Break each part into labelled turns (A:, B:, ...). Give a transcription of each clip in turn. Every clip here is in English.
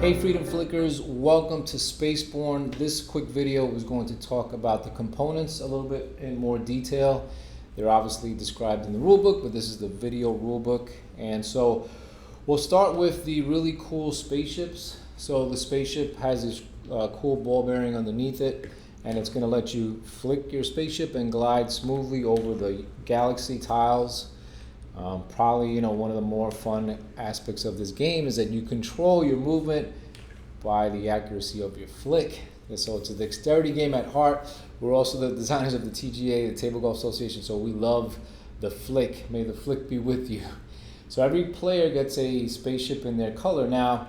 A: Hey Freedom Flickers, welcome to Space Borne. This quick video is going to talk about the components a little bit in more detail. They're obviously described in the rulebook, but this is the video rulebook. And so we'll start with the really cool spaceships. So the spaceship has this cool ball bearing underneath it, and it's going to let you flick your spaceship and glide smoothly over the galaxy tiles. Probably, one of the more fun aspects of this game is that you control your movement by the accuracy of your flick. And so it's a dexterity game at heart. We're also the designers of the TGA, the Table Golf Association, so we love the flick. May the flick be with you. So every player gets a spaceship in their color. Now,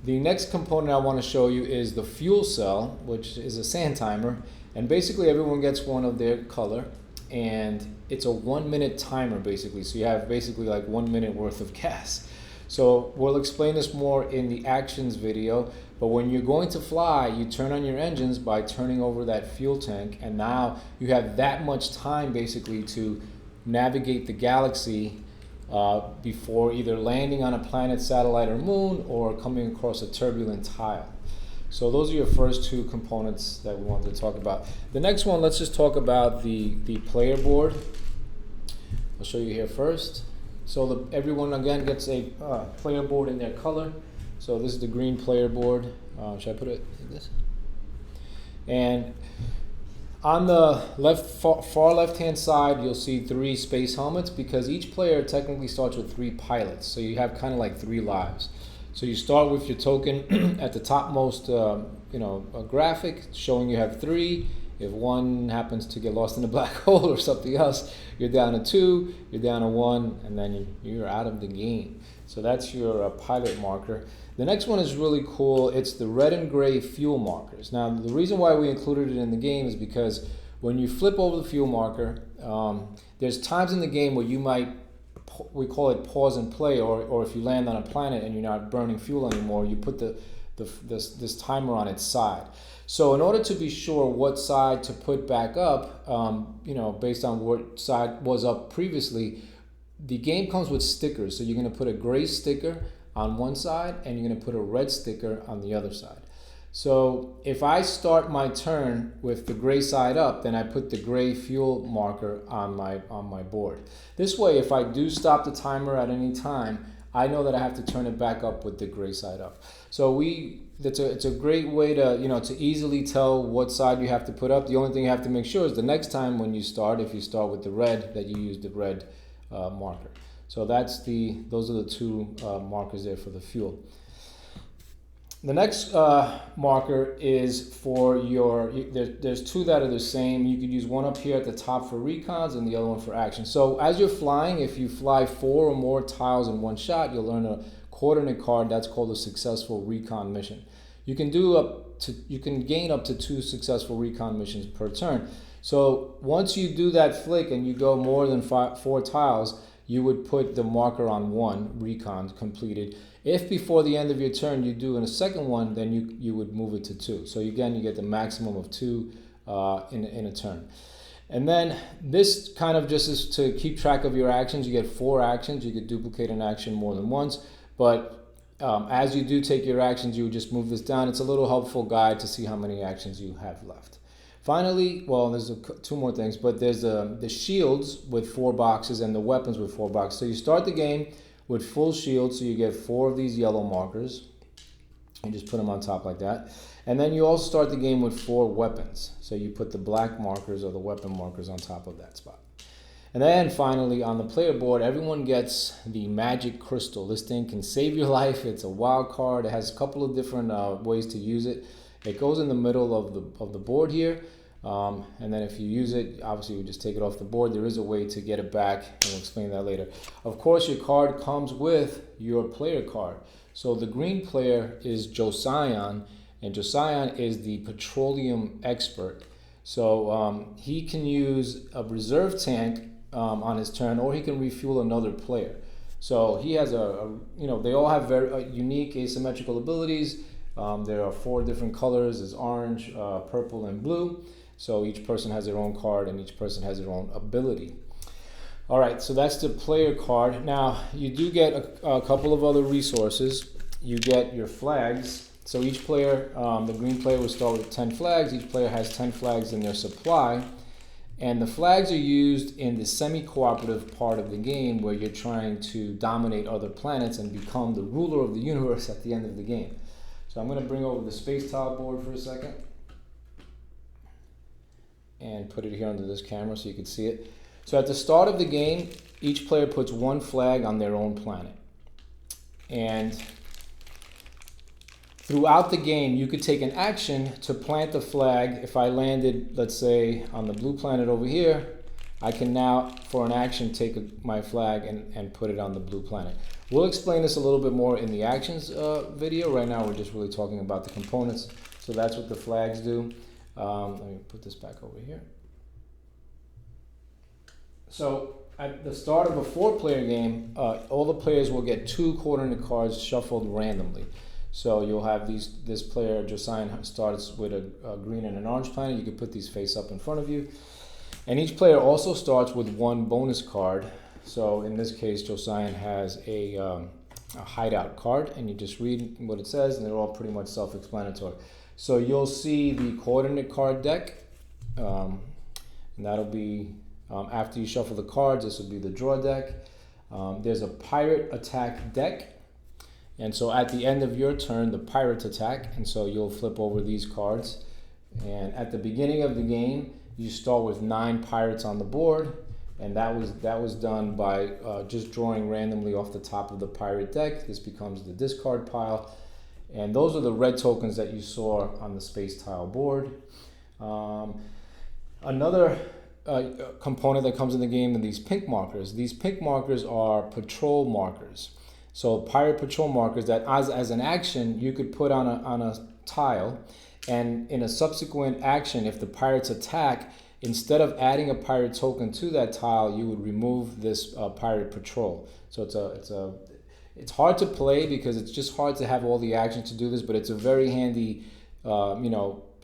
A: the next component I want to show you is the fuel cell, which is a sand timer. And basically everyone gets one of their color. And it's a 1 minute timer basically, so you have basically like 1 minute worth of gas. So we'll explain this more in the actions video, but when you're going to fly, you turn on your engines by turning over that fuel tank, and now you have that much time basically to navigate the galaxy before either landing on a planet, satellite, or moon, or coming across a turbulent tile. So those are your first two components that we wanted to talk about. The next one, let's just talk about the player board. I'll show you here first. So everyone again gets a player board in their color. So this is the green player board. Should I put it like this? And on the far left-hand side, you'll see 3 space helmets, because each player technically starts with 3 pilots. So you have kind of like 3 lives. So you start with your token at the topmost, a graphic showing you have 3. If one happens to get lost in a black hole or something else, you're down to 2, you're down to 1, and then you're out of the game. So that's your pilot marker. The next one is really cool. It's the red and gray fuel markers. Now, the reason why we included it in the game is because when you flip over the fuel marker, there's times in the game where you might, we call it pause and play, or if you land on a planet and you're not burning fuel anymore, you put this timer on its side. So in order to be sure what side to put back up, based on what side was up previously, the game comes with stickers. So you're going to put a gray sticker on one side and you're going to put a red sticker on the other side. So if I start my turn with the gray side up, then I put the gray fuel marker on my board. This way, if I do stop the timer at any time, I know that I have to turn it back up with the gray side up. So it's a great way to to easily tell what side you have to put up. The only thing you have to make sure is the next time when you start, if you start with the red, that you use the red marker. So those are the 2 markers there for the fuel. The next marker is for there's 2 that are the same. You could use one up here at the top for recons and the other one for action. So as you're flying, if you fly 4 or more tiles in one shot, you'll earn a coordinate card. That's called a successful recon mission. You can gain up to 2 successful recon missions per turn. So once you do that flick and you go more than 4 tiles, you would put the marker on 1 recon completed. If before the end of your turn you do in a second one, then you would move it to 2. So again, you get the maximum of 2 in a turn. And then this kind of just is to keep track of your actions. You get 4 actions. You could duplicate an action more than once. But as you do take your actions, you would just move this down. It's a little helpful guide to see how many actions you have left. Finally, well, there's 2 more things, but there's the shields with 4 boxes and the weapons with 4 boxes. So you start the game with full shield, so you get 4 of these yellow markers. You just put them on top like that. And then you also start the game with 4 weapons. So you put the black markers or the weapon markers on top of that spot. And then finally, on the player board, everyone gets the magic crystal. This thing can save your life. It's a wild card. It has a couple of different ways to use it. It goes in the middle of the board here. And then if you use it, obviously you just take it off the board. There is a way to get it back, and we'll explain that later. Of course, your card comes with your player card. So the green player is Josiah, and Josiah is the petroleum expert. So he can use a reserve tank on his turn, or he can refuel another player. So he has they all have very unique asymmetrical abilities. There are 4 different colors: there's orange, purple, and blue. So each person has their own card and each person has their own ability. All right, so that's the player card. Now, you do get a couple of other resources. You get your flags. So each player, the green player will start with 10 flags. Each player has 10 flags in their supply. And the flags are used in the semi-cooperative part of the game where you're trying to dominate other planets and become the ruler of the universe at the end of the game. So I'm going to bring over the space tile board for a second and put it here under this camera so you can see it. So at the start of the game, each player puts one flag on their own planet. And throughout the game, you could take an action to plant the flag. If I landed, let's say, on the blue planet over here, I can now, for an action, take my flag and put it on the blue planet. We'll explain this a little bit more in the actions video. Right now, we're just really talking about the components. So that's what the flags do. Let me put this back over here. So at the start of a 4-player game, all the players will get 2 coordinate cards shuffled randomly. So you'll have this player, Josiah, starts with a green and an orange planet. You can put these face up in front of you. And each player also starts with 1 bonus card. So in this case, Josiah has a hideout card, and you just read what it says, and they're all pretty much self-explanatory. So you'll see the coordinate card deck, and that'll be, after you shuffle the cards, this will be the draw deck. There's a pirate attack deck. And so at the end of your turn, the pirates attack, and so you'll flip over these cards. And at the beginning of the game, you start with 9 pirates on the board, and that was done by just drawing randomly off the top of the pirate deck. This becomes the discard pile, and those are the red tokens that you saw on the space tile board. Another component that comes in the game are these pink markers. These pink markers are patrol markers. So pirate patrol markers that as an action you could put on a tile, and in a subsequent action, if the pirates attack, instead of adding a pirate token to that tile, you would remove this pirate patrol. So it's hard to play because it's just hard to have all the action to do this, but it's a very handy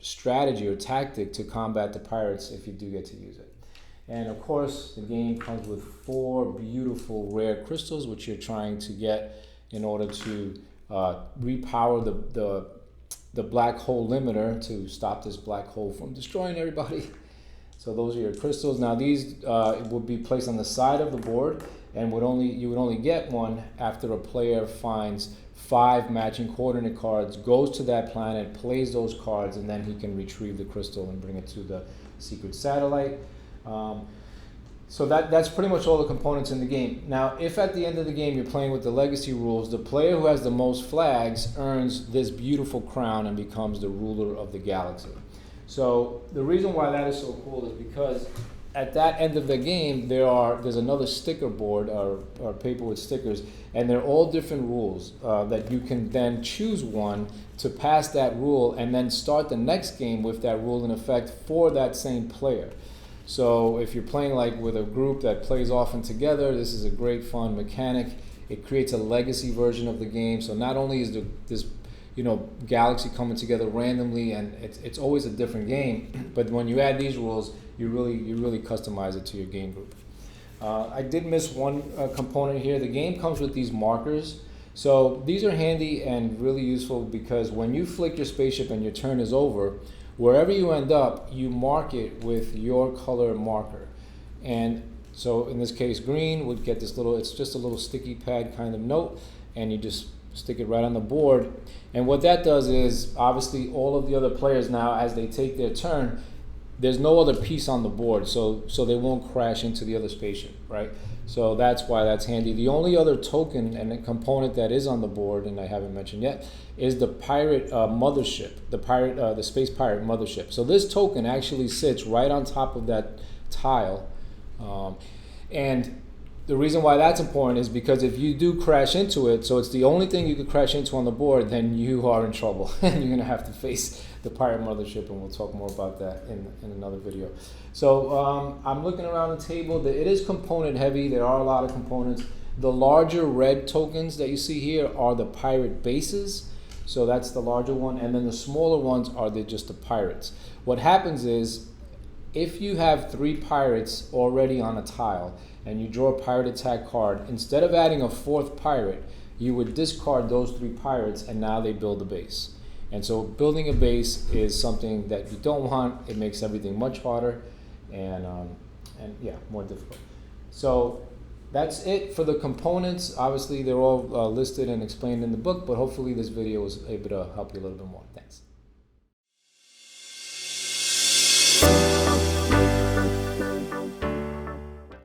A: strategy or tactic to combat the pirates if you do get to use it. And of course, the game comes with 4 beautiful rare crystals, which you're trying to get in order to repower the black hole limiter to stop this black hole from destroying everybody. So those are your crystals. Now these would be placed on the side of the board, and you would only get one after a player finds 5 matching coordinate cards, goes to that planet, plays those cards, and then he can retrieve the crystal and bring it to the secret satellite. So that's pretty much all the components in the game. Now, if at the end of the game you're playing with the legacy rules, the player who has the most flags earns this beautiful crown and becomes the ruler of the galaxy. So the reason why that is so cool is because at that end of the game, there's another sticker board or paper with stickers, and they're all different rules that you can then choose one to pass that rule and then start the next game with that rule in effect for that same player. So if you're playing like with a group that plays often together, this is a great fun mechanic. It creates a legacy version of the game. So not only is this galaxy coming together randomly, and it's always a different game, but when you add these rules, you really customize it to your game group. I did miss one component here. The game comes with these markers. So these are handy and really useful because when you flick your spaceship and your turn is over, wherever you end up, you mark it with your color marker. And so in this case, green would get this it's just a little sticky pad kind of note, and you just stick it right on the board. And what that does is, obviously, all of the other players now, as they take their turn, there's no other piece on the board, so they won't crash into the other spaceship, right? So that's why that's handy. The only other token and a component that is on the board, and I haven't mentioned yet, is the pirate mothership, the space pirate mothership. So this token actually sits right on top of that tile, and the reason why that's important is because if you do crash into it, so it's the only thing you could crash into on the board, then you are in trouble, and you're going to have to face the pirate mothership, and we'll talk more about that in another video. So I'm looking around the table. It is component heavy. There are a lot of components. The larger red tokens that you see here are the pirate bases. So that's the larger one, and then the smaller ones are just the pirates. What happens is, if you have 3 pirates already on a tile and you draw a pirate attack card, instead of adding a 4th pirate, you would discard those 3 pirates, and now they build a base. And so building a base is something that you don't want. It makes everything much harder and yeah, more difficult. So that's it for the components. Obviously, they're all listed and explained in the book, but hopefully this video was able to help you a little bit more. Thanks.